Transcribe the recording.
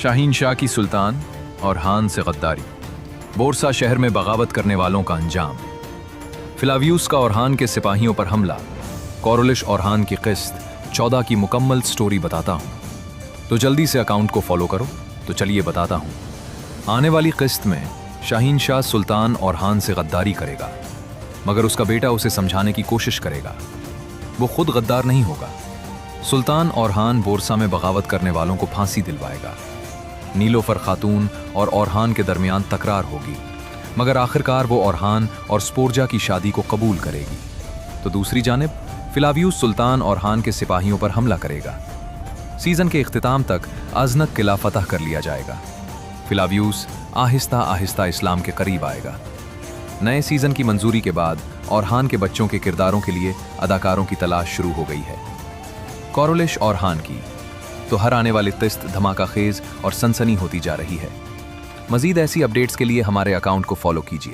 शाहीन शाह की सुल्तान और हान से गद्दारी। बोरसा शहर में बगावत करने वालों का अंजाम। फिलाव्यूस का और हान के सिपाहियों पर हमला। कोरोलिश और हान की किस्त 14 की मुकम्मल स्टोरी बताता हूं। तो जल्दी से अकाउंट को फॉलो करो। तो चलिए बताता हूं। आने वाली किस्त में शाहीन शाह सुल्तान और हान से गद्दारी करेगा, मगर उसका बेटा उसे समझाने की कोशिश करेगा। वो खुद गद्दार नहीं होगा। सुल्तान और हान बोरसा में बगावत करने वालों को फांसी दिलवाएगा। नीलोफर खातून और ओरहान के दरमियान तकरार होगी, मगर आखिरकार वो ओरहान और स्पोर्जा की शादी को कबूल करेगी। तो दूसरी जानिब फिलाव्यूस सुल्तान और हान के सिपाहियों पर हमला करेगा। सीजन के इख्तिताम तक अजनक किला फतह कर लिया जाएगा। फिलाव्यूस आहिस्ता आहिस्ता इस्लाम के करीब आएगा। नए सीजन की मंजूरी के बाद ओरहान के बच्चों के किरदारों के लिए अदाकारों की तलाश शुरू हो गई है। कोरोलिश और हान की तो हर आने वाली किस्त धमाका खेज और सनसनी होती जा रही है। मजीद ऐसी अपडेट्स के लिए हमारे अकाउंट को फॉलो कीजिए।